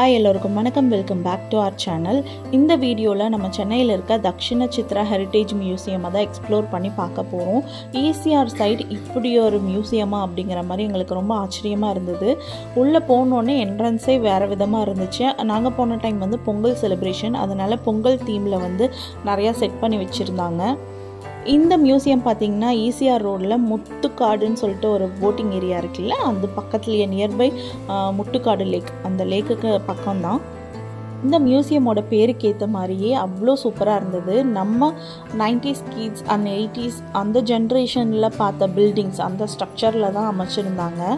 Hi எல்லோருக்கும் வணக்கம். Welcome back to our channel. இந்த வீடியோவில் நம்ம சென்னையில் இருக்க தக்ஷிண சித்ரா ஹெரிட்டேஜ் மியூசியமை தான் எக்ஸ்ப்ளோர் பண்ணி பார்க்க போகிறோம். ஈசிஆர் சைடு இப்படி ஒரு மியூசியமா அப்படிங்கிற மாதிரி எங்களுக்கு ரொம்ப ஆச்சரியமாக இருந்தது. உள்ளே போனோடனே என்ட்ரன்ஸே வேறு விதமாக இருந்துச்சு. நாங்கள் போன டைம் வந்து பொங்கல் செலிப்ரேஷன், அதனால் பொங்கல் தீமில் வந்து நிறையா செட் பண்ணி வச்சுருந்தாங்க. இந்த மியூசியம் பார்த்திங்கன்னா ஈசிஆர் ரோடில் முட்டுக்காடுன்னு சொல்லிட்டு ஒரு போட்டிங் ஏரியா இருக்குல்ல, அந்த பக்கத்துலேயே நியர்பை முட்டுக்காடு லேக், அந்த லேக்குக்கு பக்கம்தான். இந்த மியூசியமோட பேருக்கு ஏற்ற மாதிரியே அவ்வளோ சூப்பராக இருந்தது. நம்ம 90s கிட்ஸ் அண்ட் 80s அந்த ஜென்ரேஷனில் பார்த்த பில்டிங்ஸ் அந்த ஸ்ட்ரக்சரில் தான் அமைச்சிருந்தாங்க.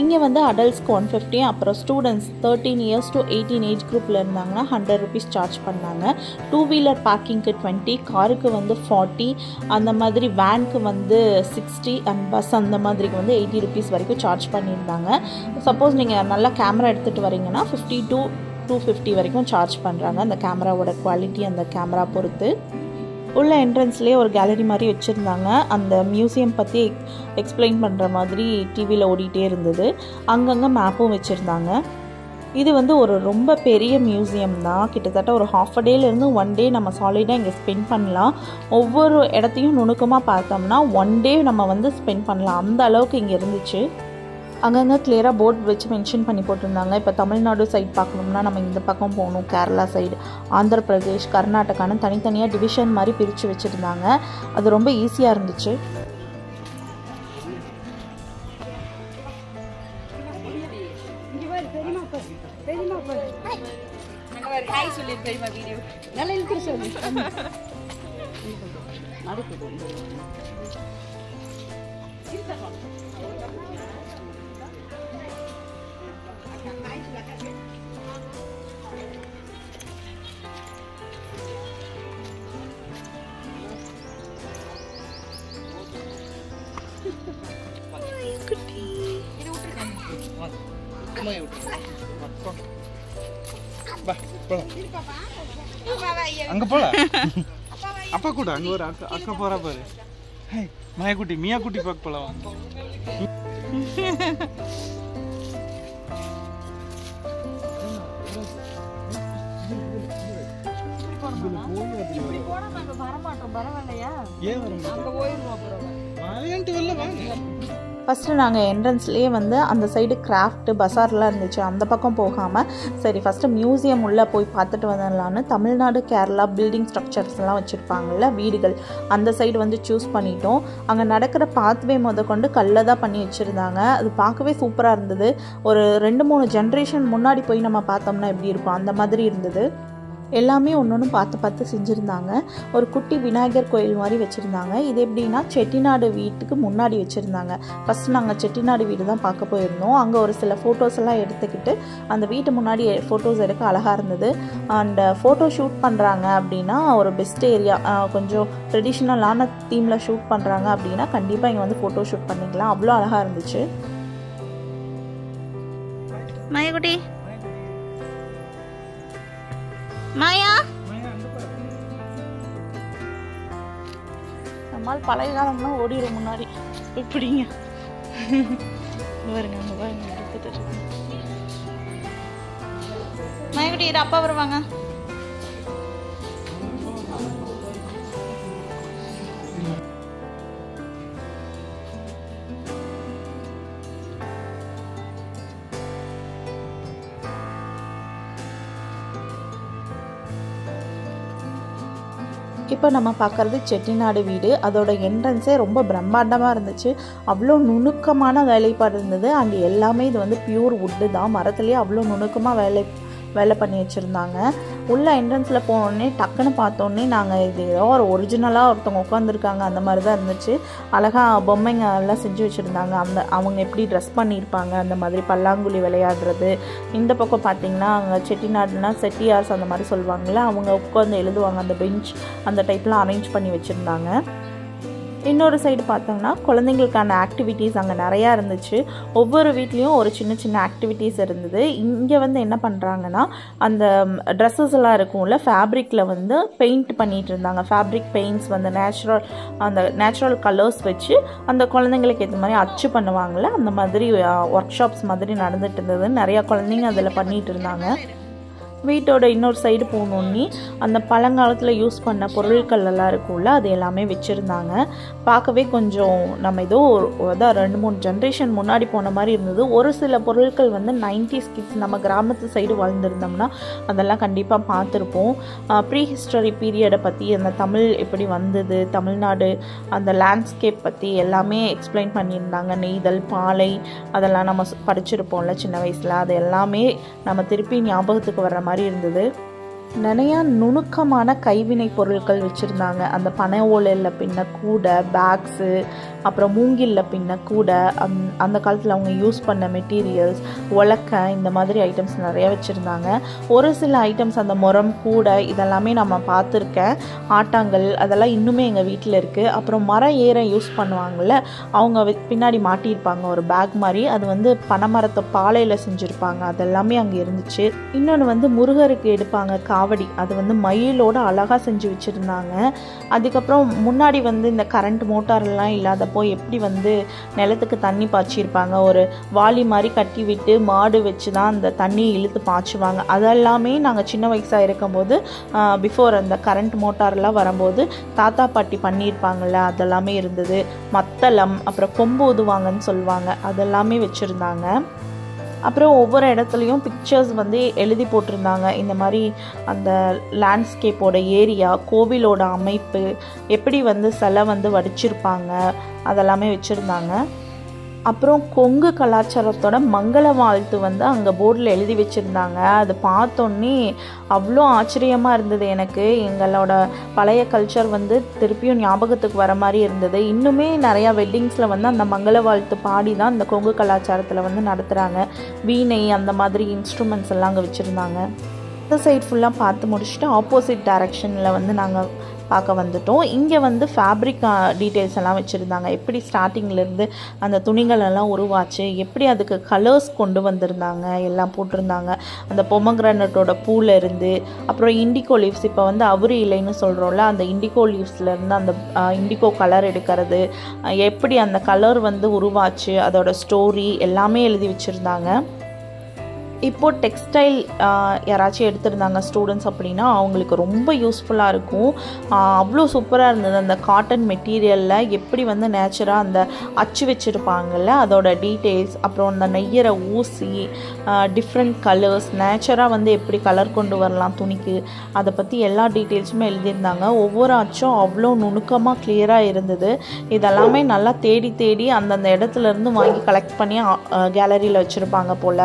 இங்கே வந்து அடல்ட்ஸ்க்கு 150, அப்புறம் ஸ்டூடெண்ட்ஸ் 13 years to 18 ஏஜ் குரூப்பில் இருந்தாங்கன்னா 100 rupees சார்ஜ் பண்ணாங்க. 2 வீலர் பார்க்கிங்க்கு 20, காருக்கு வந்து 40, அந்த மாதிரி வேனுக்கு வந்து 60 அண்ட் பஸ் அந்த மாதிரிக்கு வந்து 80 rupees வரைக்கும் சார்ஜ் பண்ணியிருந்தாங்க. சப்போஸ் நீங்கள் நல்லா கேமரா எடுத்துகிட்டு வரீங்கன்னா 50 to 250 வரைக்கும் சார்ஜ் பண்ணுறாங்க. அந்த கேமராவோட குவாலிட்டி அந்த கேமரா பொறுத்து. உள்ள என்ட்ரன்ஸ்லேயே ஒரு கேலரி மாதிரி வச்சுருந்தாங்க. அந்த மியூசியம் பற்றி எக்ஸ்பிளைன் பண்ணுற மாதிரி டிவியில் ஓடிட்டே இருந்தது. அங்கங்கே மேப்பும் வச்சுருந்தாங்க. இது வந்து ஒரு ரொம்ப பெரிய மியூசியம் தான். கிட்டத்தட்ட ஒரு half a டேலேருந்து 1 day நம்ம சாலிடாக இங்கே ஸ்பெண்ட் பண்ணலாம். ஒவ்வொரு இடத்தையும் நுணுக்கமாக பார்த்தோம்னா 1 day நம்ம வந்து ஸ்பெண்ட் பண்ணலாம், அந்த அளவுக்கு இங்கே இருந்துச்சு. அங்கங்கே கிளியராக போர்ட் வச்சு மென்ஷன் பண்ணி போட்டிருந்தாங்க. இப்போ தமிழ்நாடு சைடு பார்க்கணும்னா நம்ம இந்த பக்கம் போகணும், கேரளா சைடு, ஆந்திர பிரதேஷ், கர்நாடகான்னு தனித்தனியாக டிவிஷன் மாதிரி பிரித்து வச்சுருந்தாங்க. அது ரொம்ப ஈஸியாக இருந்துச்சு. அங்க போல அப்பா கூட அங்க ஒரு அக்கா போறா பாரு. மாயக்குட்டி மியா குட்டி பார்க்க போலாம். ஃபஸ்ட்டு நாங்கள் என்ட்ரன்ஸ்லேயே வந்து அந்த சைடு கிராஃப்ட்டு பஸார்லாம் இருந்துச்சு, அந்த பக்கம் போகாமல் சரி ஃபஸ்ட்டு மியூசியம் உள்ளே போய் பார்த்துட்டு வந்துடலான்னு தமிழ்நாடு கேரளா பில்டிங் ஸ்ட்ரக்சர்ஸ்லாம் வச்சுருப்பாங்கள்ல வீடுகள், அந்த சைடு வந்து சூஸ் பண்ணிட்டோம். அங்கே நடக்கிற பாத்வே கொண்டு கல்லை தான் பண்ணி வச்சுருந்தாங்க. அது பார்க்கவே சூப்பராக இருந்தது. ஒரு 2-3 ஜென்ரேஷன் முன்னாடி போய் நம்ம பார்த்தோம்னா எப்படி இருக்கும் அந்த மாதிரி இருந்தது. எல்லாமே ஒன்று பார்த்து செஞ்சுருந்தாங்க. ஒரு குட்டி விநாயகர் கோயில் மாதிரி வச்சுருந்தாங்க. இது எப்படின்னா செட்டிநாடு வீட்டுக்கு முன்னாடி வச்சுருந்தாங்க. ஃபஸ்ட்டு நாங்கள் செட்டிநாடு வீடு தான் பார்க்க போயிருந்தோம். அங்கே ஒரு சில ஃபோட்டோஸ் எல்லாம் எடுத்துக்கிட்டு அந்த வீட்டு முன்னாடி ஃபோட்டோஸ் எடுக்க அழகாக இருந்தது. அண்ட் ஃபோட்டோ ஷூட் பண்ணுறாங்க அப்படின்னா ஒரு பெஸ்ட் ஏரியா, கொஞ்சம் ட்ரெடிஷ்னலான தீமில் ஷூட் பண்ணுறாங்க அப்படின்னா கண்டிப்பாக இங்கே வந்து ஃபோட்டோ ஷூட் பண்ணிக்கலாம். அவ்வளோ அழகாக இருந்துச்சு. மாயக்குட்டி மாயா, நம்மால் பழைய காலம்லாம் ஓடிடும் முன்னாடி இப்படிங்க பாருங்க. அந்த பாருங்க எடுத்துட்டு மாயக்குட்டி இது அப்பா வருவாங்க. இப்போ நம்ம பார்க்குறது செட்டிநாடு வீடு. அதோட என்ட்ரன்ஸே ரொம்ப பிரம்மாண்டமாக இருந்துச்சு. அவ்வளோ நுணுக்கமான வேலைப்பாடு இருந்தது. அங்கே எல்லாமே இது வந்து பியூர் வுட்டு தான், மரத்துலேயே அவ்வளோ நுணுக்கமாக வேலை பண்ணி வச்சுருந்தாங்க. உள்ள என்ட்ரன்ஸில் போனோடனே டக்குன்னு பார்த்தோன்னே நாங்கள் இது ஏதோ ஒரு ஒரிஜினலாக ஒருத்தவங்க உட்காந்துருக்காங்க அந்த மாதிரி தான் இருந்துச்சு. அழகாக பொம்மைங்க எல்லாம் செஞ்சு வச்சுருந்தாங்க. அவங்க எப்படி ட்ரெஸ் பண்ணியிருப்பாங்க அந்த மாதிரி பல்லாங்குழி விளையாடுறது. இந்த பக்கம் பார்த்திங்கன்னா அங்கே செட்டிநாடுனா செட்டியார்ஸ் அந்த மாதிரி சொல்லுவாங்கள்ல, அவங்க உட்காந்து எழுதுவாங்க, அந்த பெஞ்ச் அந்த டைப்லாம் அரேஞ்ச் பண்ணி வச்சுருந்தாங்க. இன்னொரு சைடு பார்த்தோம்னா குழந்தைங்களுக்கான ஆக்டிவிட்டீஸ் அங்கே நிறையா இருந்துச்சு. ஒவ்வொரு வீட்லேயும் ஒரு சின்ன சின்ன ஆக்டிவிட்டீஸ் இருந்தது. இங்கே வந்து என்ன பண்ணுறாங்கன்னா அந்த ட்ரெஸ்ஸஸ் எல்லாம் இருக்கும்ல ஃபேப்ரிக்கில் வந்து பெயிண்ட் பண்ணிகிட்டு இருந்தாங்க. ஃபேப்ரிக் பெயிண்ட்ஸ் வந்து நேச்சுரல் கலர்ஸ் வச்சு அந்த குழந்தைங்களுக்கு ஏற்ற மாதிரி அச்சு பண்ணுவாங்கள்ல, அந்த மாதிரி ஒர்க் ஷாப்ஸ் மாதிரி நடந்துட்டு இருந்தது. நிறையா குழந்தைங்க அதில் பண்ணிகிட்டு இருந்தாங்க. வீட்டோட இன்னொரு சைடு போகணுன்னே அந்த பழங்காலத்தில் யூஸ் பண்ண பொருட்கள் எல்லாம் இருக்கும்ல, அது எல்லாமே வச்சுருந்தாங்க. பார்க்கவே கொஞ்சம் நம்ம ஏதோ அதான் 2-3 ஜென்ரேஷன் முன்னாடி போன மாதிரி இருந்தது. ஒரு சில பொருட்கள் வந்து 90s கிட்ஸ் நம்ம கிராமத்து சைடு வாழ்ந்துருந்தோம்னா அதெல்லாம் கண்டிப்பாக பார்த்துருப்போம். ப்ரீ ஹிஸ்டரி பீரியடை பற்றி, அந்த தமிழ் எப்படி வந்தது, தமிழ்நாடு அந்த லேண்ட்ஸ்கேப் பற்றி எல்லாமே எக்ஸ்பிளைன் பண்ணியிருந்தாங்க. நெய்தல், பாலை அதெல்லாம் நம்ம படிச்சிருப்போம்ல சின்ன வயசில், அது எல்லாமே நம்ம திருப்பி ஞாபகத்துக்கு வர்ற மாதிரி இருந்தது. நிறையா நுணுக்கமான கைவினை பொருட்கள் வச்சுருந்தாங்க. அந்த பனை ஓலையில் பின்ன கூடை, பேக்ஸு, அப்புறம் மூங்கிலில் பின்ன கூடை, அந்த காலத்தில் அவங்க யூஸ் பண்ண மெட்டீரியல்ஸ், உலக்கை, இந்த மாதிரி ஐட்டம்ஸ் நிறையா வச்சுருந்தாங்க. ஒரு சில ஐட்டம்ஸ் அந்த முறம், கூடை இதெல்லாமே நம்ம பார்த்துருக்கேன். ஆட்டாங்கல் அதெல்லாம் இன்னுமே எங்கள் வீட்டில் இருக்குது. அப்புறம் மரம் ஏற யூஸ் பண்ணுவாங்கள்ல, அவங்க பின்னாடி மாட்டியிருப்பாங்க ஒரு பேக் மாதிரி, அது வந்து பனைமரத்தை பாலையில் செஞ்சுருப்பாங்க. அதெல்லாமே அங்கே இருந்துச்சு. இன்னொன்று வந்து முருகருக்கு எடுப்பாங்க காவடி, அது வந்து மயிலோட அழகாக செஞ்சு வச்சுருந்தாங்க. அதுக்கப்புறம் முன்னாடி வந்து இந்த கரண்ட் மோட்டார்லாம் இல்லாதப்போ எப்படி வந்து நிலத்துக்கு தண்ணி பாய்ச்சிருப்பாங்க, ஒரு வாளி மாதிரி கட்டி விட்டு மாடு வச்சு தான் அந்த தண்ணியை இழுத்து பாய்ச்சுவாங்க. அதெல்லாமே நாங்கள் சின்ன வயசாக இருக்கும்போது பிஃபோர் அந்த கரண்ட் மோட்டார்லாம் வரும்போது தாத்தா பாட்டி பண்ணியிருப்பாங்கள்ல, அதெல்லாமே இருந்தது. மத்தளம், அப்புறம் கொம்பு ஊதுவாங்கன்னு சொல்லுவாங்க, அதெல்லாமே வச்சுருந்தாங்க. அப்புறம் ஒவ்வொரு இடத்துலையும் பிக்சர்ஸ் வந்து எழுதி போட்டிருந்தாங்க. இந்த மாதிரி அந்த லேண்ட்ஸ்கேப்போட ஏரியா, கோவிலோட அமைப்பு, எப்படி வந்து சிலை வந்து வடிச்சிருப்பாங்க அதெல்லாமே வச்சுருந்தாங்க. அப்புறம் கொங்கு கலாச்சாரத்தோட மங்கள வாழ்த்து வந்து அங்கே போர்டில் எழுதி வச்சுருந்தாங்க. அது பார்த்தோன்னே அவ்வளோ ஆச்சரியமாக இருந்தது எனக்கு. எங்களோட பழைய கல்ச்சர் வந்து திருப்பியும் ஞாபகத்துக்கு வர மாதிரி இருந்தது. இன்னுமே நிறையா வெட்டிங்ஸில் வந்து அந்த மங்கள வாழ்த்து பாடி தான் இந்த கொங்கு கலாச்சாரத்தில் வந்து நடத்துகிறாங்க. வீணை அந்த மாதிரி இன்ஸ்ட்ருமெண்ட்ஸ் எல்லாம் அங்கே வச்சுருந்தாங்க. இந்த சைட் ஃபுல்லாக பார்த்து முடிச்சுட்டு ஆப்போசிட் டைரக்ஷனில் வந்து நாங்கள் பார்க்க வந்துட்டோம். இங்கே வந்து ஃபேப்ரிக் டீட்டெயில்ஸ் எல்லாம் வச்சுருந்தாங்க. எப்படி ஸ்டார்டிங்லேருந்து அந்த துணிகள் எல்லாம் உருவாச்சு, எப்படி அதுக்கு கலர்ஸ் கொண்டு வந்திருந்தாங்க எல்லாம் போட்டிருந்தாங்க. அந்த பொமக்ரானட்டோட பூலேருந்து, அப்புறம் இண்டிகோ லீவ்ஸ், இப்போ வந்து அவுரி இலைன்னு சொல்கிறோம்ல, அந்த இண்டிகோ லீவ்ஸ்லேருந்து அந்த இண்டிகோ கலர் எடுக்கிறது, எப்படி அந்த கலர் வந்து உருவாச்சு, அதோட ஸ்டோரி எல்லாமே எழுதி வச்சுருந்தாங்க. இப்போது டெக்ஸ்டைல் யாராச்சும் எடுத்திருந்தாங்க ஸ்டூடெண்ட்ஸ் அப்படின்னா அவங்களுக்கு ரொம்ப யூஸ்ஃபுல்லாக இருக்கும். அவ்வளோ சூப்பராக இருந்தது. அந்த காட்டன் மெட்டீரியலில் எப்படி வந்து நேச்சராக அந்த அச்சு வச்சுருப்பாங்கள்ல, அதோட டீட்டெயில்ஸ், அப்புறம் அந்த நெய்யிற ஊசி, டிஃப்ரெண்ட் கலர்ஸ், நேச்சராக வந்து எப்படி கலர் கொண்டு வரலாம் துணிக்கு, அதை பற்றி எல்லா டீட்டெயில்ஸுமே எழுதியிருந்தாங்க. ஒவ்வொரு அச்சும் அவ்வளோ நுணுக்கமாக கிளியராக இருந்தது. இதெல்லாமே நல்லா தேடி தேடி அந்தந்த இடத்துலேருந்து வாங்கி கலெக்ட் பண்ணி கேலரியில் வச்சுருப்பாங்க போல்.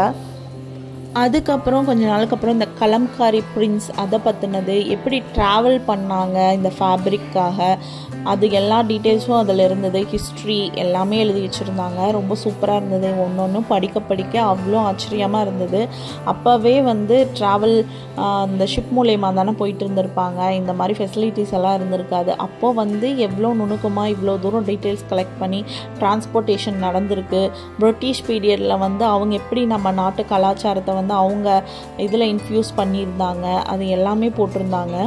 அதுக்கப்புறம் கொஞ்ச நாளுக்கு அப்புறம் இந்த கலம்காரி பிரின்ஸ் அதை பற்றினது, எப்படி ட்ராவல் பண்ணாங்க இந்த ஃபேப்ரிக்காக, அது எல்லா டீட்டெயில்ஸும் அதில் இருந்தது. ஹிஸ்ட்ரி எல்லாமே எழுதி வச்சுருந்தாங்க. ரொம்ப சூப்பராக இருந்தது. ஒன்று படிக்க படிக்க அவ்வளோ ஆச்சரியமாக இருந்தது. அப்போவே வந்து ட்ராவல் இந்த ஷிப் மூலயமா தானே போயிட்டு இருந்திருப்பாங்க. இந்த மாதிரி ஃபெசிலிட்டிஸ் எல்லாம் இருந்திருக்காது. அப்போது வந்து எவ்வளோ நுணுக்கமாக இவ்வளோ தூரம் டீட்டெயில்ஸ் கலெக்ட் பண்ணி டிரான்ஸ்போர்ட்டேஷன் நடந்திருக்கு. பிரிட்டிஷ் பீரியடில் வந்து அவங்க எப்படி நம்ம நாட்டு கலாச்சாரத்தை வந்து அவங்க இதில் இன்ஃப்யூஸ் பண்ணியிருந்தாங்க, அது எல்லாமே போட்டிருந்தாங்க.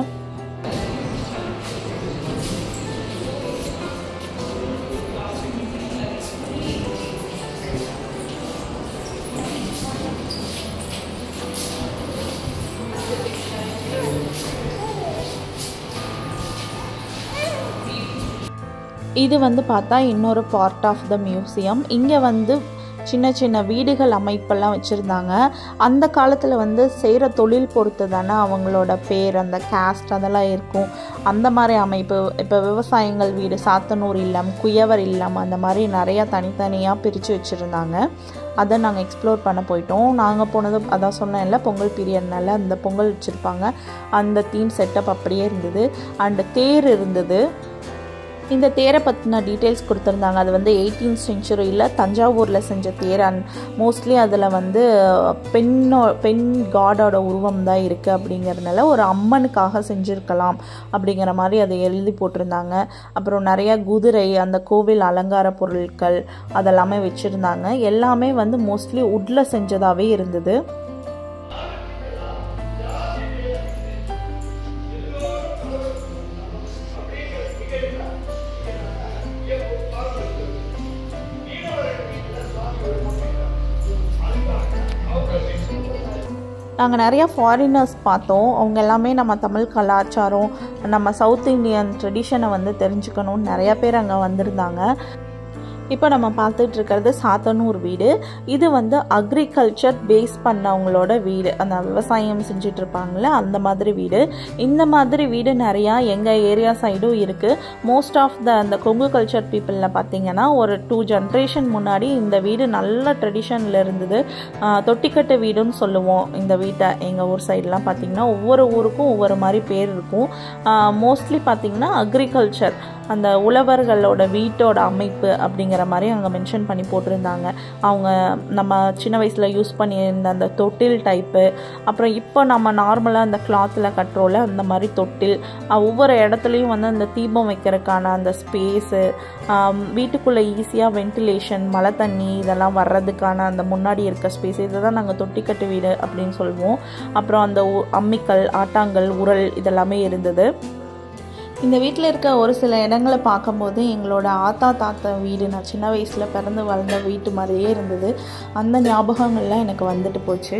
இது வந்து பார்த்தா இன்னொரு பார்ட் ஆஃப் த மியூசியம். இங்கே வந்து சின்ன சின்ன வீடுகள் அமைப்பெல்லாம் வச்சுருந்தாங்க. அந்த காலத்தில் வந்து செய்கிற தொழில் பொறுத்து தானே அவங்களோட பேர், அந்த கேஸ்ட் அதெல்லாம் இருக்கும். அந்த மாதிரி அமைப்பு, இப்போ விவசாயங்கள் வீடு, சாத்தனூர் இல்லம், குயவர் இல்லம், அந்த மாதிரி நிறையா தனித்தனியாக பிரித்து வச்சுருந்தாங்க. அதை நாங்கள் எக்ஸ்ப்ளோர் பண்ண போயிட்டோம். நாங்கள் போனது அதான் சொன்னேன்ல, பொங்கல் பீரியட்னால அந்த பொங்கல் வச்சுருப்பாங்க, அந்த தீம் செட்டப் அப்படியே இருந்தது. அண்டு தேர் இருந்தது. இந்த தேரை பற்றின டீட்டெயில்ஸ் கொடுத்துருந்தாங்க. அது வந்து 18th centuryயில் தஞ்சாவூரில் செஞ்ச தேர். அண்ட் மோஸ்ட்லி அதில் வந்து பெண் காடோட உருவம் தான் இருக்குது அப்படிங்கிறதுனால ஒரு அம்மனுக்காக செஞ்சுருக்கலாம் அப்படிங்கிற மாதிரி அதை எழுதி போட்டிருந்தாங்க. அப்புறம் நிறையா குதிரை, அந்த கோவில் அலங்கார பொருட்கள் அதெல்லாமே வச்சுருந்தாங்க. எல்லாமே வந்து மோஸ்ட்லி உட்டில் செஞ்சதாகவே இருந்தது. நாங்கள் நிறையா ஃபாரினர்ஸ் பார்த்தோம். அவங்க எல்லாமே நம்ம தமிழ் கலாச்சாரம், நம்ம சவுத் இண்டியன் ட்ரெடிஷனை வந்து தெரிஞ்சுக்கணும்னு நிறையா பேர் அங்கே வந்திருந்தாங்க. இப்போ நம்ம பார்த்துட்டு இருக்கிறது சாத்தனூர் வீடு. இது வந்து அக்ரிகல்ச்சர் பேஸ் பண்ணவங்களோட வீடு, அந்த விவசாயம் செஞ்சுட்டு இருப்பாங்களே அந்த மாதிரி வீடு. இந்த மாதிரி வீடு நிறையா எங்கள் ஏரியா சைடும் இருக்குது. மோஸ்ட் ஆஃப் அந்த கொங்கு கல்ச்சர் பீப்புளில் பார்த்திங்கன்னா ஒரு 2 ஜென்ரேஷன் முன்னாடி இந்த வீடு நல்ல ட்ரெடிஷனில் இருந்தது. தொட்டிக்கட்டு வீடுன்னு சொல்லுவோம் இந்த வீட்டை. எங்கள் ஊர் சைடெலாம் பார்த்திங்கன்னா ஒவ்வொரு ஊருக்கும் ஒவ்வொரு மாதிரி பேர் இருக்கும். மோஸ்ட்லி பார்த்திங்கன்னா அக்ரிகல்ச்சர், அந்த உழவர்களோட வீட்டோட அமைப்பு அப்படிங்கிற மாதிரி அங்கே மென்ஷன் பண்ணி போட்டிருந்தாங்க. அவங்க நம்ம சின்ன வயசில் யூஸ் பண்ணியிருந்த அந்த தொட்டில் டைப்பு, அப்புறம் இப்போ நம்ம நார்மலாக அந்த கிளாத்தில் கட்டுறோல அந்த மாதிரி தொட்டில், ஒவ்வொரு இடத்துலையும் வந்து அந்த தீபம் வைக்கிறதுக்கான அந்த ஸ்பேஸு, வீட்டுக்குள்ளே ஈஸியாக வென்டிலேஷன், மழை தண்ணி இதெல்லாம் வர்றதுக்கான அந்த முன்னாடி இருக்க ஸ்பேஸ், இதை தான் நாங்கள் தொட்டிக்கட்டு வீடு அப்படின்னு சொல்லுவோம். அப்புறம் அந்த அம்மிக்கல், ஆட்டாங்கல், உரல் இதெல்லாமே இருந்தது. இந்த வீட்டில் இருக்க ஒரு சில இடங்களை பார்க்கும்போது எங்களோட தாத்தா வீடு, நான் சின்ன வயசில் பிறந்து வளர்ந்த வீட்டு மாதிரியே இருந்தது. அந்த ஞாபகங்கள்லாம் எனக்கு வந்துட்டு போச்சு.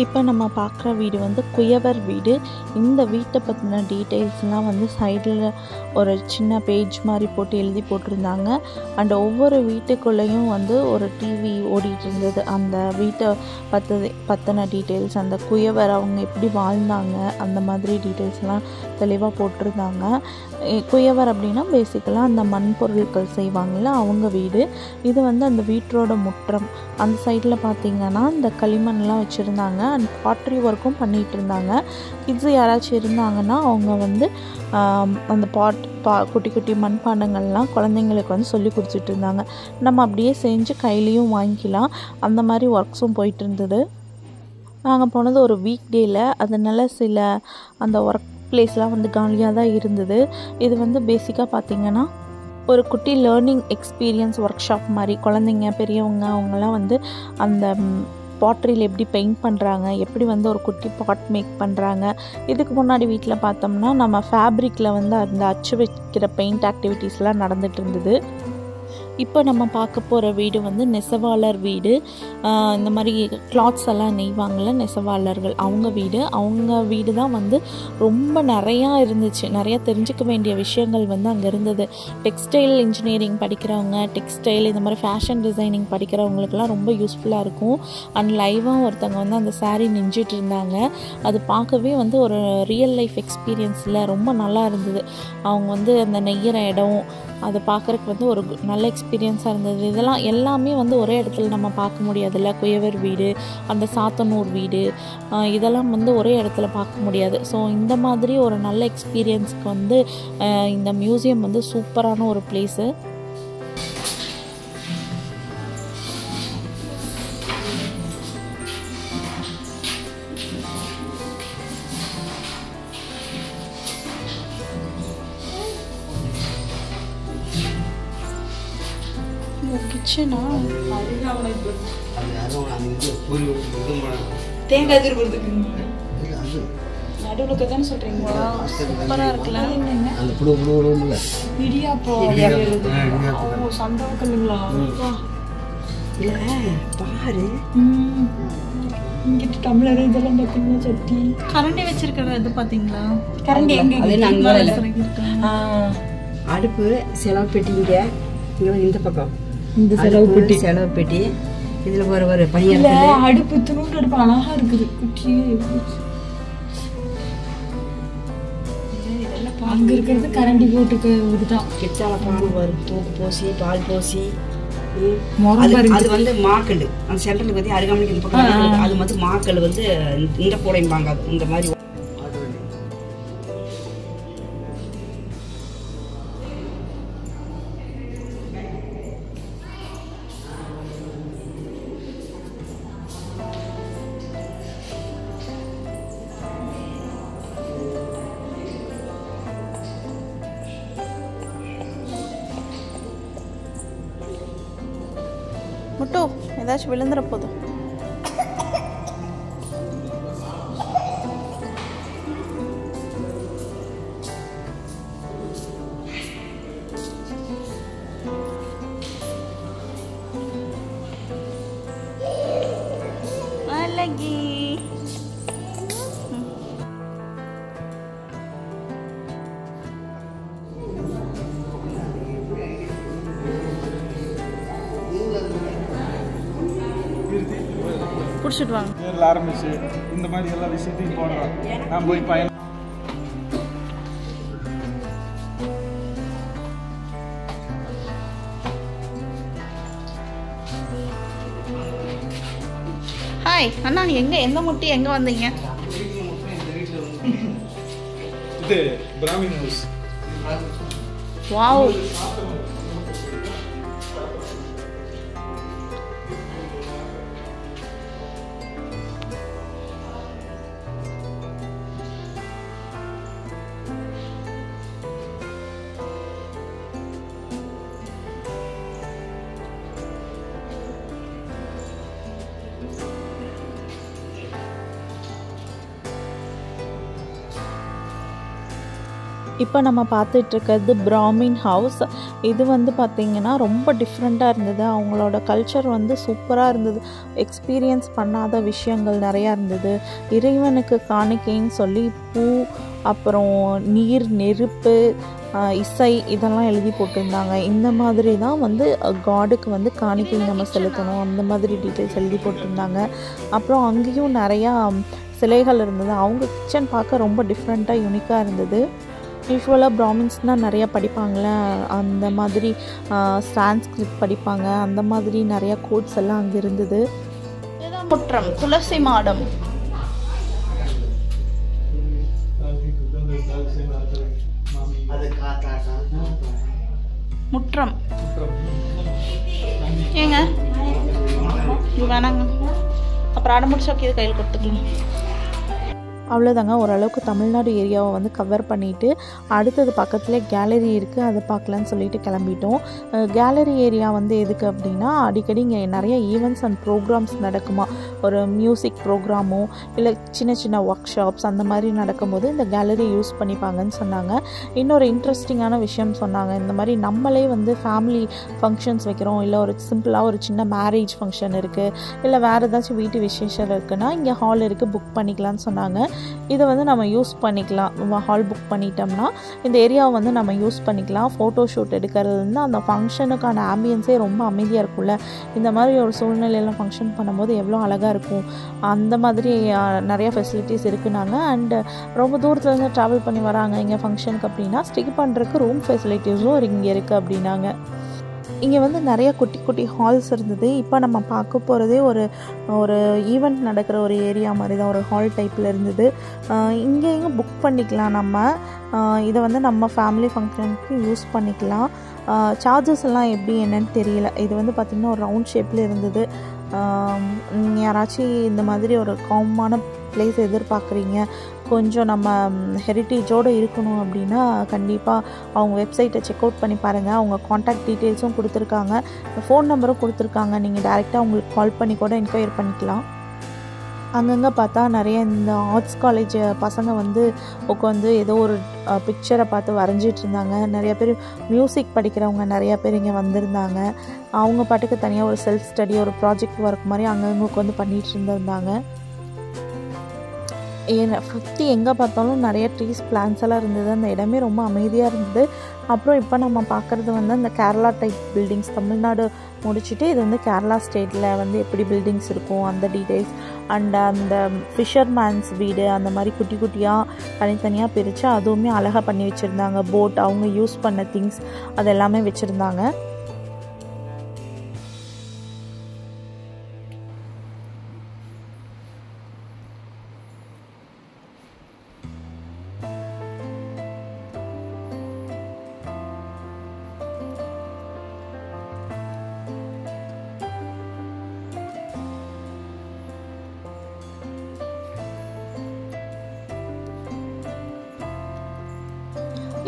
இப்போ நம்ம பார்க்குற வீடு வந்து குயவர் வீடு. இந்த வீட்டை பற்றின டீட்டெயில்ஸ்லாம் வந்து சைடில் ஒரு சின்ன பேஜ் மாதிரி போட்டு எழுதி போட்டிருந்தாங்க. அண்ட் ஒவ்வொரு வீட்டுக்குள்ளேயும் வந்து ஒரு டிவி ஓடிட்டு இருந்தது. அந்த வீட்டை பற்றின டீட்டெயில்ஸ், அந்த குயவர் அவங்க எப்படி வாழ்ந்தாங்க அந்த மாதிரி டீட்டெயில்ஸ்லாம் தெளிவாக போட்டிருந்தாங்க. குயவர் அப்படின்னா பேசிக்கலாக அந்த மண் பொருட்கள் செய்வாங்கள்ல அவங்க வீடு. இது வந்து அந்த வீட்டோட முற்றம். அந்த சைடில் பார்த்திங்கன்னா இந்த களிமண்லாம் வச்சுருந்தாங்க. அண்ட் பாட்ரி ஒர்க்கும் பண்ணிகிட்டு இருந்தாங்க. கிட்ஸு யாராச்சும் இருந்தாங்கன்னா அவங்க வந்து அந்த குட்டி குட்டி மண்பாண்டங்கள்லாம் குழந்தைங்களுக்கு வந்து சொல்லி கொடுத்துட்டு இருந்தாங்க. நம்ம அப்படியே செஞ்சு கையிலையும் வாங்கிக்கலாம். அந்த மாதிரி ஒர்க்ஸும் போயிட்டு இருந்தது. நாங்கள் போனது ஒரு வீக் டேயில், அதனால சில அந்த ஒர்க் பிளேஸ்லாம் வந்து காலியாக தான் இருந்தது. இது வந்து பேசிக்காக பார்த்திங்கன்னா ஒரு குட்டி லேர்னிங் எக்ஸ்பீரியன்ஸ் ஒர்க் ஷாப் மாதிரி. குழந்தைங்க, பெரியவங்க அவங்கெல்லாம் வந்து அந்த பாட்ரியில் எப்படி பெயிண்ட் பண்ணுறாங்க, எப்படி வந்து ஒரு குட்டி பாட் மேக் பண்ணுறாங்க. இதுக்கு முன்னாடி வீட்டில் பார்த்தோம்னா நம்ம ஃபேப்ரிக்கில் வந்து அந்த அச்சு வைக்கிற பெயிண்ட் ஆக்டிவிட்டீஸ்லாம் நடந்துகிட்டு இருந்தது. இப்போ நம்ம பார்க்க போகிற வீடு வந்து நெசவாளர் வீடு. இந்த மாதிரி கிளாத்ஸ் எல்லாம் நெய்வாங்கள்ல நெசவாளர்கள், அவங்க வீடு தான் வந்து ரொம்ப நிறையா இருந்துச்சு. நிறையா தெரிஞ்சுக்க வேண்டிய விஷயங்கள் வந்து அங்கே இருந்தது. டெக்ஸ்டைல் இன்ஜினியரிங் படிக்கிறவங்க, டெக்ஸ்டைல் இந்த மாதிரி ஃபேஷன் டிசைனிங் படிக்கிறவங்களுக்குலாம் ரொம்ப யூஸ்ஃபுல்லாக இருக்கும். அண்ட் லைவாக ஒருத்தவங்க வந்து அந்த சாரீ நெஞ்சிட்டு இருந்தாங்க. அது பார்க்கவே வந்து ஒரு ரியல் லைஃப் எக்ஸ்பீரியன்ஸில் ரொம்ப நல்லா இருந்தது. அவங்க வந்து அந்த நெய்கிற இடம் அதை பார்க்குறதுக்கு வந்து ஒரு நல்ல எக்ஸ்பீரியன்ஸாக இருந்தது. இதெல்லாம் எல்லாமே வந்து ஒரே இடத்துல நம்ம பார்க்க முடியாதுல்ல. குயவர் வீடு, அந்த சாத்தனூர் வீடு, இதெல்லாம் வந்து ஒரே இடத்துல பார்க்க முடியாது. ஸோ இந்த மாதிரி ஒரு நல்ல எக்ஸ்பீரியன்ஸ்க்கு வந்து இந்த மியூசியம் வந்து சூப்பரான ஒரு பிளேஸு. கிச்சனா தேங்காய் திருப்பறதுக்கு நடுவுல தானே சொல்றீங்களா? சூப்பரா இருக்குல்ல. அந்த புளு புளுல இடியாப்போ சந்தோக்கல்லுங்களா? இல்ல பாரு, இங்கிட்டு டம்ளர் இதெல்லாம் பார்த்தீங்கன்னா சட்டி கரண்டி வச்சிருக்கிற இது பார்த்தீங்களா? கரண்டி எங்க அடுப்பு செலவு பெட்டிங்க இந்த பக்கம், இந்த செலவு பெட்டி இதுல ஒரு பையன் அடுப்பு துணுண்டு அடுப்பு அழகா இருக்குது. குட்டி அங்க இருக்கிறது கரண்டி போட்டுக்கு இதுதான். கிச்சால பால் வரும், தூக்கு போசி பால் போசி. அது வந்து மாக்கல், அந்த சென்டர்ல பத்தி அருகாமலுக்கு இந்த பக்கம் அது வந்து மாக்கல் வந்து இந்த போடையும் வாங்காது. இந்த மாதிரி முட்டு ஏதாச்சும் விழுந்துற போதும். அழகி பிடிச்சிட்டு வாங்க. பேரில் ஆரம்பிச்சு இந்த மாதிரி எல்லா விஷயத்தையும் போடுறோம். நான் போய் பயன் ஹாய் அண்ணா, எந்த முட்டி எங்கே வந்தீங்க? இது பிராமின் ஹவுஸ். வாவ், இப்போ நம்ம பார்த்துட்ருக்கிறது பிராமின் ஹவுஸ். இது வந்து பார்த்திங்கன்னா ரொம்ப டிஃப்ரெண்ட்டாக இருந்தது. அவங்களோட கல்ச்சர் வந்து சூப்பராக இருந்தது. எக்ஸ்பீரியன்ஸ் பண்ணாத விஷயங்கள் நிறையா இருந்தது. இறைவனுக்கு காணிக்கைன்னு சொல்லி பூ, அப்புறம் நீர், நெருப்பு, இசை இதெல்லாம் எழுதி போட்டிருந்தாங்க. இந்த மாதிரி தான் வந்து காடுக்கு வந்து காணிக்கை நம்ம செலுத்தணும், அந்த மாதிரி டீட்டெயில்ஸ் எழுதி போட்டிருந்தாங்க. அப்புறம் அங்கேயும் நிறையா சிலைகள் இருந்தது. அவங்க கிச்சன் பார்க்க ரொம்ப டிஃப்ரெண்ட்டாக யூனிக்காக இருந்தது. யூஸ்வலாக பிராமின்ஸ்னால் நிறையா படிப்பாங்களே, அந்த மாதிரி சான்ஸ்கிரிட் படிப்பாங்க. அந்த மாதிரி நிறையா கோட்ஸ் எல்லாம் அங்கே இருந்தது. முற்றம், துளசி மாடம், முற்றம். ஏங்க இது வேணாங்க, அப்புறம் அடை முடிச்சோக்கி இது கையில் கொடுத்துக்கலாம். அவ்வளோதாங்க, ஓரளவுக்கு தமிழ்நாடு ஏரியாவை வந்து கவர் பண்ணிவிட்டு அடுத்தது பக்கத்தில் கேலரி இருக்குது, அதை பார்க்கலான்னு சொல்லிட்டு கிளம்பிட்டோம். கேலரி ஏரியா வந்து எதுக்கு அப்படின்னா, அடிக்கடி இங்கே நிறைய ஈவெண்ட்ஸ் அண்ட் ப்ரோக்ராம்ஸ் நடக்குமா. ஒரு மியூசிக் ப்ரோக்ராமோ இல்லை சின்ன சின்ன ஒர்க் ஷாப்ஸ் அந்த மாதிரி நடக்கும்போது இந்த கேலரி யூஸ் பண்ணிப்பாங்கன்னு சொன்னாங்க. இன்னொரு இன்ட்ரெஸ்டிங்கான விஷயம் சொன்னாங்க, இந்த மாதிரி நம்மளே வந்து ஃபேமிலி ஃபங்க்ஷன்ஸ் வைக்கிறோம், இல்லை ஒரு சிம்பிளாக ஒரு சின்ன மேரேஜ் ஃபங்க்ஷன் இருக்குது, இல்லை வேறு ஏதாச்சும் வீட்டு விசேஷம் இருக்குன்னா இங்கே ஹால் இருக்குது, புக் பண்ணிக்கலான்னு சொன்னாங்க. இதை வந்து நம்ம யூஸ் பண்ணிக்கலாம். ஹால் புக் பண்ணிட்டோம்னா இந்த ஏரியாவை வந்து நம்ம யூஸ் பண்ணிக்கலாம். ஃபோட்டோ ஷூட் எடுக்கிறதுலேருந்து அந்த ஃபங்க்ஷனுக்கான ஆம்பியன்ஸே ரொம்ப அமைதியாக இருக்கும்ல. இந்த மாதிரி ஒரு சூழ்நிலையெல்லாம் ஃபங்க்ஷன் பண்ணும்போது எவ்வளோ அழகாக இருக்கும். அந்த மாதிரி நிறைய ஃபெசிலிட்டிஸ் இருக்குனாங்க. அண்டு ரொம்ப தூரத்துலேருந்து ட்ராவல் பண்ணி வராங்க இங்கே ஃபங்க்ஷனுக்கு அப்படின்னா ஸ்டே பண்ணுறதுக்கு ரூம் ஃபெசிலிட்டிஸும் இங்கே இருக்குது அப்படின்னாங்க. இங்கே வந்து நிறைய குட்டி குட்டி ஹால்ஸ் இருந்தது. இப்போ நம்ம பார்க்க போகிறதே ஒரு ஈவெண்ட் நடக்கிற ஒரு ஏரியா மாதிரி தான், ஒரு ஹால் டைப்பில் இருந்தது. இங்கேயும் புக் பண்ணிக்கலாம் நம்ம. இதை வந்து நம்ம ஃபேமிலி ஃபங்க்ஷனுக்கு யூஸ் பண்ணிக்கலாம். சார்ஜஸ் எல்லாம் எப்படி என்னன்னு தெரியல. இது வந்து பார்த்திங்கன்னா ஒரு ரவுண்ட் ஷேப்பில் இருந்தது. யாராச்சும் இந்த மாதிரி ஒரு காமான பிளேஸ் எதிர்பார்க்குறீங்க, கொஞ்சம் நம்ம ஹெரிட்டேஜோடு இருக்கணும் அப்படின்னா கண்டிப்பாக அவங்க வெப்சைட்டை செக் அவுட் பண்ணி பாருங்கள். அவங்க காண்டாக்ட் டீட்டெயில்ஸும் கொடுத்துருக்காங்க, ஃபோன் நம்பரும் கொடுத்துருக்காங்க. நீங்கள் டைரெக்டாக அவங்களுக்கு கால் பண்ணி கூட என்கொயர் பண்ணிக்கலாம். அங்கங்கே பார்த்தா நிறைய இந்த ஆர்ட்ஸ் காலேஜ் பசங்க வந்து உட்காந்து ஏதோ ஒரு பிக்சரை பார்த்து வரைஞ்சிட்டு இருந்தாங்க. நிறைய பேர் மியூசிக் படிக்கிறவங்க நிறையா பேர் இங்கே வந்திருந்தாங்க. அவங்க பாட்டுக்கு தனியாக ஒரு செல்ஃப் ஸ்டடி, ஒரு ப்ராஜெக்ட் ஒர்க் மாதிரி அங்கங்கே உட்காந்து பண்ணிகிட்டு இருந்திருந்தாங்க. சுற்றி எங்கே பார்த்தாலும் நிறைய ட்ரீஸ், பிளான்ஸ் எல்லாம் இருந்தது. அந்த இடமே ரொம்ப அமைதியாக இருந்தது. அப்புறம் இப்போ நம்ம பார்க்குறது வந்து அந்த கேரளா டைப் பில்டிங்ஸ். தமிழ்நாடு முடிச்சுட்டு இது வந்து கேரளா ஸ்டேட்டில் வந்து எப்படி பில்டிங்ஸ் இருக்கும் அந்த டீட்டெயில்ஸ். அண்ட் அந்த ஃபிஷர்மேன்ஸ் வீடு அந்த மாதிரி குட்டி குட்டியாக தனித்தனியாக பிரித்து அதுவுமே அழகாக பண்ணி வச்சுருந்தாங்க. போட், அவங்க யூஸ் பண்ண திங்ஸ் அது எல்லாமே வச்சுருந்தாங்க.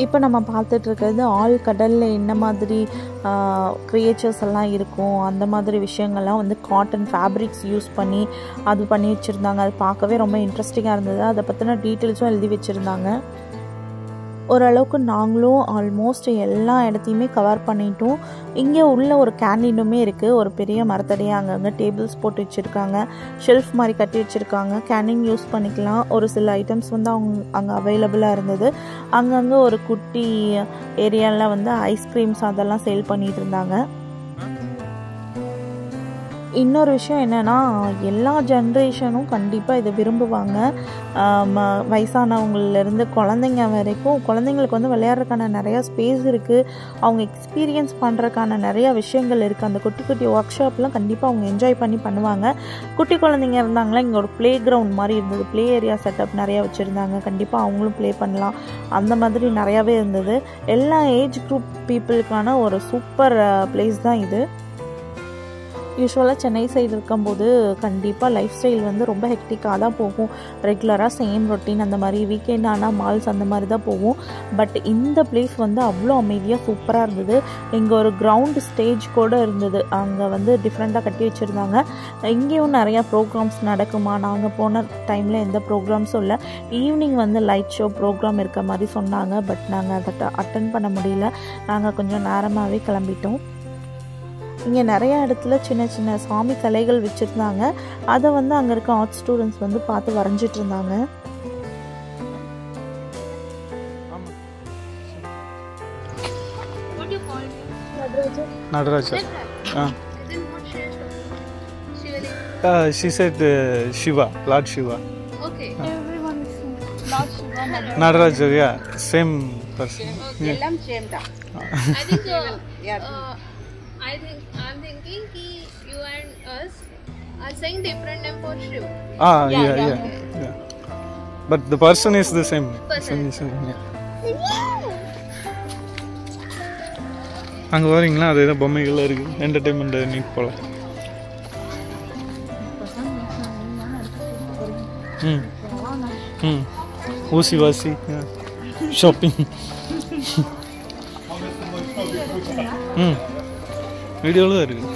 இப்போ நம்ம பார்த்துட்ருக்கிறது ஆழ்கடலில் என்ன மாதிரி க்ரியேச்சர்ஸ் எல்லாம் இருக்கும் அந்த மாதிரி விஷயங்கள்லாம் வந்து காட்டன் ஃபேப்ரிக்ஸ் யூஸ் பண்ணி அது பண்ணி வச்சுருந்தாங்க. அது பார்க்கவே ரொம்ப இன்ட்ரெஸ்டிங்காக இருந்தது. அதை பற்றின டீட்டெயில்ஸும் எழுதி வச்சுருந்தாங்க. ஓரளவுக்கு நாங்களும் ஆல்மோஸ்ட் எல்லா இடத்தையுமே கவர் பண்ணிட்டோம். இங்கே உள்ள ஒரு கேண்டீனுமே இருக்குது. ஒரு பெரிய மரத்தடியாக அங்கங்கே டேபிள்ஸ் போட்டு வச்சுருக்காங்க. ஷெல்ஃப் மாதிரி கட்டி வச்சுருக்காங்க. கேண்டீன் யூஸ் பண்ணிக்கலாம். ஒரு சில ஐட்டம்ஸ் வந்து அங்கே அவைலபிளாக இருந்தது. அங்கங்கே ஒரு குட்டி ஏரியாவில் வந்து ஐஸ்கிரீம்ஸ் அதெல்லாம் சேல் பண்ணிகிட்டு இருந்தாங்க. இன்னொரு விஷயம் என்னென்னா எல்லா ஜென்ரேஷனும் கண்டிப்பாக இதை விரும்புவாங்க. வயசானவங்கலேருந்து குழந்தைங்க வரைக்கும். குழந்தைங்களுக்கு வந்து விளையாடுறதுக்கான நிறையா ஸ்பேஸ் இருக்குது. அவங்க எக்ஸ்பீரியன்ஸ் பண்ணுறதுக்கான நிறையா விஷயங்கள் இருக்குது. அந்த குட்டி குட்டி ஒர்க் ஷாப்லாம் கண்டிப்பாக அவங்க என்ஜாய் பண்ணி பண்ணுவாங்க. குட்டி குழந்தைங்க இருந்தாங்களா இங்கே ஒரு ப்ளே கிரவுண்ட் மாதிரி இருந்தது. ப்ளே ஏரியா செட்டப் நிறையா வச்சுருந்தாங்க. கண்டிப்பாக அவங்களும் ப்ளே பண்ணலாம். அந்த மாதிரி நிறையாவே இருந்தது. எல்லா ஏஜ் குரூப் பீப்புளுக்கான ஒரு சூப்பர் பிளேஸ் தான் இது. யூஸ்வலாக சென்னை சைடு இருக்கும்போது கண்டிப்பாக லைஃப் ஸ்டைல் வந்து ரொம்ப ஹெக்டிக்காக தான் போகும். ரெகுலராக சேம் ரொட்டீன் அந்த மாதிரி வீக்கெண்ட் ஆனால் மால்ஸ் அந்த மாதிரி தான் போகும். பட் இந்த பிளேஸ் வந்து அவ்வளோ அமைதியாக சூப்பராக இருந்தது. இங்கே ஒரு கிரவுண்ட் ஸ்டேஜ் கூட இருந்தது. அங்கே வந்து டிஃப்ரெண்ட்டாக கட்டி வச்சுருந்தாங்க. இங்கேயும் நிறையா ப்ரோக்ராம்ஸ் நடக்குமா. நாங்கள் போன டைமில் எந்த ப்ரோக்ராம்ஸும் இல்லை. ஈவினிங் வந்து லைட் ஷோ ப்ரோக்ராம் இருக்க மாதிரி சொன்னாங்க. பட் நாங்கள் அதை அட்டன் பண்ண முடியல. நாங்கள் கொஞ்சம் நேரமாகவே கிளம்பிட்டோம். இங்கே நிறையா இடத்துல சின்ன சின்ன சாமி கலைகள் வச்சுருந்தாங்க. அதை வந்து அங்கே இருக்க ஆர்ட் ஸ்டூடெண்ட்ஸ் வந்து பார்த்து வரைஞ்சிட்டு இருந்தாங்க. Nadaraja. She said Shiva, Lord Shiva. Okay. Everyone is Lord Shiva, Nadaraja, yeah, same person. எல்லாம் சேம் தான். I'm thinking you and us are saying different name for Shiv. Yeah. But the person is the same. Yeah. அங்கே வரீங்களா? அது ஏதோ பொம்மைகள்லாம் இருக்குது. Entertainment NEET போல. ஊசி வாசி ஷாப்பிங். வீடியோவில் தான் இருக்குது.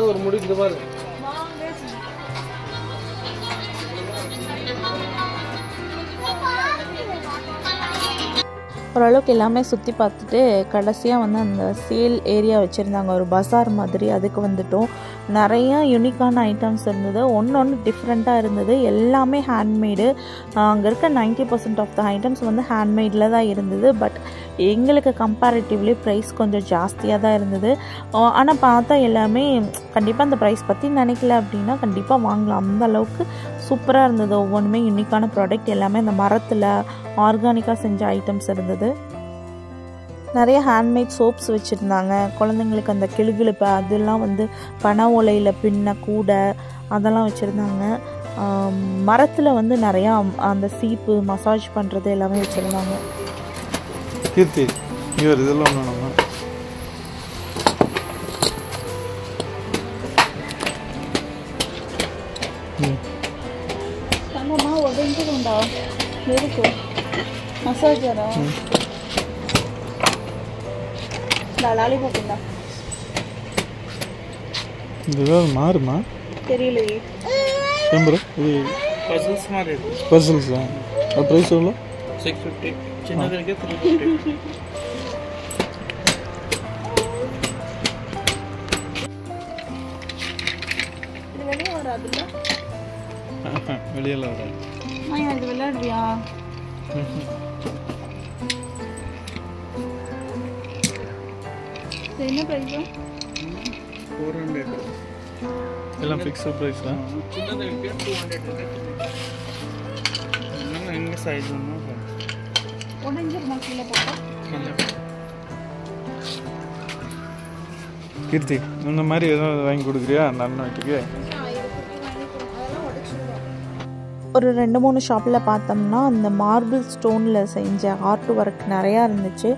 ஒரு முடிக்கு பாரு. ஓரளவுக்கு எல்லாமே சுற்றி பார்த்துட்டு கடைசியாக வந்து அந்த சேல் ஏரியா வச்சுருந்தாங்க. ஒரு பஸார் மாதிரி. அதுக்கு வந்துட்டோம். நிறையா யூனிக்கான ஐட்டம்ஸ் இருந்தது. ஒன்று டிஃப்ரெண்ட்டாக இருந்தது. எல்லாமே ஹேண்ட்மேடு. அங்கே இருக்க 90% ஆஃப் த ஐட்டம்ஸ் வந்து ஹேண்ட்மேடில் தான் இருந்தது. பட் எங்களுக்கு கம்பேரிட்டிவ்லி ப்ரைஸ் கொஞ்சம் ஜாஸ்தியாக தான் இருந்தது. ஆனால் பார்த்தா எல்லாமே கண்டிப்பாக அந்த ப்ரைஸ் பற்றி நினைக்கல அப்படின்னா கண்டிப்பாக வாங்கலாம். அந்த அளவுக்கு சூப்பராக இருந்தது. ஒவ்வொன்றுமே யூனிக்கான ப்ராடக்ட். எல்லாமே அந்த மரத்தில் ஆர்கானிக்காக செஞ்ச ஐட்டம்ஸ் இருந்தது. நிறைய ஹேண்ட்மேட் சோப்ஸ் வச்சுருந்தாங்க. குழந்தைங்களுக்கு அந்த கிளுகிழுப்பு அதெல்லாம் வந்து பனை ஓலையில் பின்ன கூடை அதெல்லாம் வச்சுருந்தாங்க. மரத்தில் வந்து நிறையா அந்த சீப்பு மசாஜ் பண்ணுறது எல்லாமே வச்சுருந்தாங்க. கீர்த்தி இவர் இதெல்லாம் ஒன்று தங்கம்மா உடஞ்சிடும்டா. இருக்கு மசாஜரா லாலிபாப் உண்டா? இதுதான் மாறுமா தெரியலையே. ப்ரோ இது பசில்ஸ் மாதிரி இருக்கு. பசில்ஸ் தான். அது ப்ரைஸ் எவ்வளோ? 650. சின்னது இருக்கு 350. இது வெளியே வராதுல்ல? வெளியெல்லாம் வராது. இது விளையாடுறியா? என்ன ப்ரைஸு? 400. எல்லாம் ஃபிக்ஸ்டு ப்ரைஸ் தான். சின்னது இருக்கு 200 இருக்கு. இன்னும் எங்க சைஸ் ஒண்ணு உடஞ்சிருமா கீழே போட்டா? கீர்த்தி இந்த மாதிரி ஏதாவது வாங்கி கொடுக்குறியா அந்த அண்ணன் வீட்டுக்கு? ஒரு 2-3 ஷாப்பில் பார்த்தோம்னா அந்த மார்பிள் ஸ்டோனில் செஞ்ச ஆர்ட் ஒர்க் நிறையா இருந்துச்சு.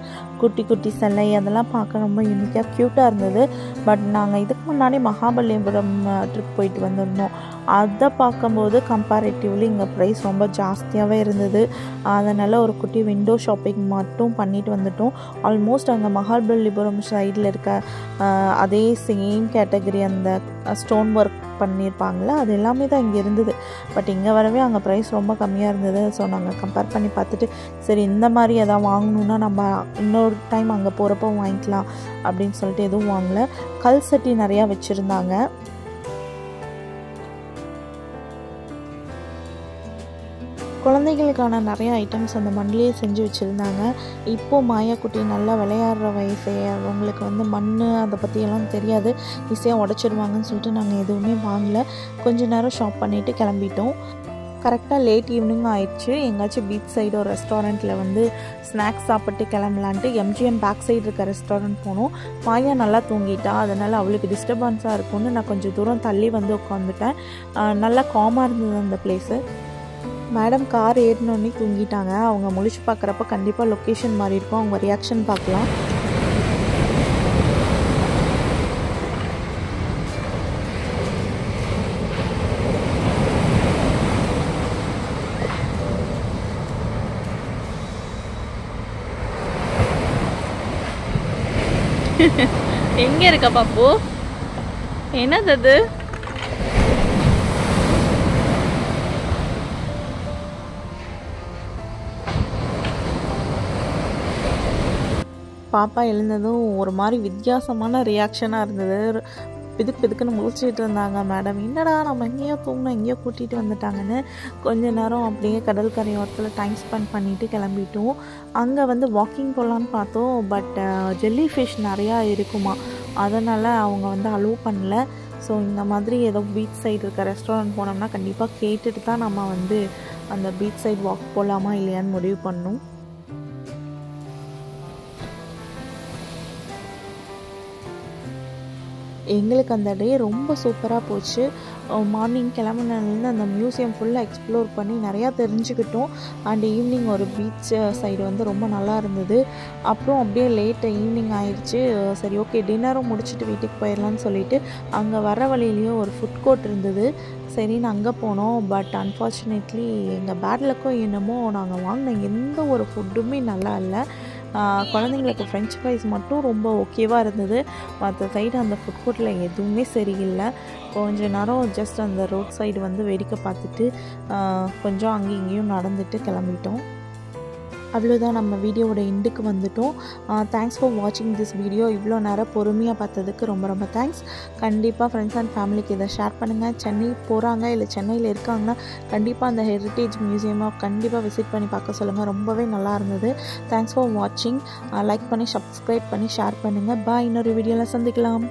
குட்டி குட்டி சிலை அதெல்லாம் பார்க்க ரொம்ப யூனிக்காக க்யூட்டாக இருந்தது. பட் நாங்கள் இதுக்கு முன்னாடி மகாபலிபுரம் ட்ரிப் போயிட்டு வந்திருந்தோம். அதை பார்க்கும்போது கம்பேரிட்டிவ்லி இங்கே ப்ரைஸ் ரொம்ப ஜாஸ்தியாகவே இருந்தது. அதனால் ஒரு குட்டி விண்டோ ஷாப்பிங் மட்டும் பண்ணிட்டு வந்துட்டோம். ஆல்மோஸ்ட் அங்கே மகாபலிபுரம் சைடில் இருக்க அதே சேம் கேட்டகரி அந்த ஸ்டோன் ஒர்க் பண்ணியிருப்பாங்களே அது எல்லாமே தான் இங்கே இருந்தது. பட் இங்கே வரவே அங்கே ப்ரைஸ் ரொம்ப கம்மியாக இருந்தது. ஸோ நாங்கள் கம்பேர் பண்ணி பார்த்துட்டு சரி இந்த மாதிரி எதாவது வாங்கணுன்னா நம்ம இன்னொரு டைம் அங்கே போகிறப்போ வாங்கிக்கலாம் அப்படின்னு சொல்லிட்டு எதுவும் வாங்கலை. கல் சட்டி நிறையா வச்சுருந்தாங்க. குழந்தைகளுக்கான நிறைய ஐட்டம்ஸ் அந்த மண்ணிலே செஞ்சு வச்சுருந்தாங்க. இப்போது மாயாக்குட்டி நல்லா விளையாடுற வயசே, அவங்களுக்கு வந்து மண் அதை பற்றியெல்லாம் தெரியாது, ஈஸியாக உடச்சிடுவாங்கன்னு சொல்லிட்டு நாங்கள் எதுவுமே வாங்கலை. கொஞ்ச நேரம் ஷாப் பண்ணிவிட்டு கிளம்பிட்டோம். கரெக்டாக லேட் ஈவினிங் ஆயிடுச்சு. எங்கேயாச்சும் பீச் சைடு ஒரு ரெஸ்டாரண்ட்டில் வந்து ஸ்நாக்ஸ் சாப்பிட்டு கிளம்பலான்ட்டு எம்ஜிஎம் பேக் சைடு இருக்க ரெஸ்டாரண்ட் போனோம். மாயா நல்லா தூங்கிட்டா, அதனால் அவளுக்கு டிஸ்டர்பன்ஸாக இருக்கும்னு நான் கொஞ்சம் தூரம் தள்ளி வந்து உட்காந்துட்டேன். நல்லா காமாக இருந்தது அந்த பிளேஸு. மேடம் கார் ஏறினோடனே தூங்கிட்டாங்க. அவங்க முழிச்சு பார்க்குறப்ப கண்டிப்பாக லொக்கேஷன் மாறி இருக்கும். அவங்க ரியாக்ஷன் பார்க்கலாம். எங்க இருக்க பாப்பு? என்னது அது? பாப்பா எழுந்ததும் ஒரு மாதிரி வித்தியாசமான ரியாக்ஷனாக இருந்தது. பிதுக்குன்னு முழிச்சிட்டு இருந்தாங்க மேடம். என்னடா நம்ம எங்கேயோ தூங்கினோம், எங்கேயோ கூட்டிகிட்டு வந்துட்டாங்கன்னு. கொஞ்ச நேரம் அப்படியே கடற்கரை ஓரத்தில் டைம் ஸ்பெண்ட் பண்ணிவிட்டு கிளம்பிட்டோம். அங்கே வந்து வாக்கிங் போகலான்னு பார்த்தோம். பட் ஜெல்லி ஃபிஷ் நிறையா இருக்குமா, அதனால் அவங்க வந்து அலோவ் பண்ணல. ஸோ இந்த மாதிரி ஏதோ பீச் சைடு இருக்க ரெஸ்டாரண்ட் போனோம்னா கண்டிப்பாக கேட்டுட்டு தான் நம்ம வந்து அந்த பீச் சைடு வாக் போகலாமா இல்லையான்னு முடிவு பண்ணணும். எங்களுக்கு அந்த டே ரொம்ப சூப்பராக போச்சு. மார்னிங் கிளம்புனதுலேருந்து அந்த மியூசியம் ஃபுல்லாக எக்ஸ்ப்ளோர் பண்ணி நிறையா தெரிஞ்சுக்கிட்டோம். அண்ட் ஈவினிங் ஒரு பீச் சைடு வந்து ரொம்ப நல்லா இருந்தது. அப்புறம் அப்படியே லேட் ஈவினிங் ஆயிடுச்சு. சரி ஓகே டின்னரும் முடிச்சுட்டு வீட்டுக்கு போயிடலான்னு சொல்லிட்டு அங்கே வர வழியிலையும் ஒரு ஃபுட் கோர்ட் இருந்தது. சரின்னு அங்கே போனோம். பட் அன்ஃபார்ச்சுனேட்லி எங்கள் பேட் லக்கும் என்னமோ நாங்கள் வாங்கின எந்த ஒரு ஃபுட்டுமே நல்லா இல்லை. குழந்தைங்களுக்கு ஃப்ரெஞ்ச் ஃப்ரைஸ் மட்டும் ரொம்ப ஓகேவாக இருந்தது. மற்ற சைடு அந்த ஃபுட் கோர்ட்டில் எதுவுமே சரியில்லை. கொஞ்ச நேரம் ஜஸ்ட் அந்த ரோட் சைடு வந்து வேடிக்கை பார்த்துட்டு கொஞ்சம் அங்கேயும் இங்கேயும் நடந்துட்டு கிளம்பிட்டோம். அவ்வளோதான், நம்ம வீடியோவோட எண்டுக்கு வந்துட்டோம். தேங்க்ஸ் ஃபார் வாட்சிங் திஸ் வீடியோ. இவ்வளோ நேரம் பொறுமையாக பார்த்ததுக்கு ரொம்ப ரொம்ப தேங்க்ஸ். கண்டிப்பாக ஃப்ரெண்ட்ஸ் அண்ட் ஃபேமிலிக்கு இதை ஷேர் பண்ணுங்கள். சென்னை போகிறாங்க இல்லை சென்னையில் இருக்காங்கன்னா கண்டிப்பாக அந்த ஹெரிட்டேஜ் மியூசியமாக கண்டிப்பாக விசிட் பண்ணி பார்க்க சொல்லுங்கள். ரொம்பவே நல்லா இருந்தது. தேங்க்ஸ் ஃபார் வாட்சிங். லைக் பண்ணி சப்ஸ்கிரைப் பண்ணி ஷேர் பண்ணுங்கள். பாய். இன்னொரு வீடியோவில் சந்திக்கலாம்.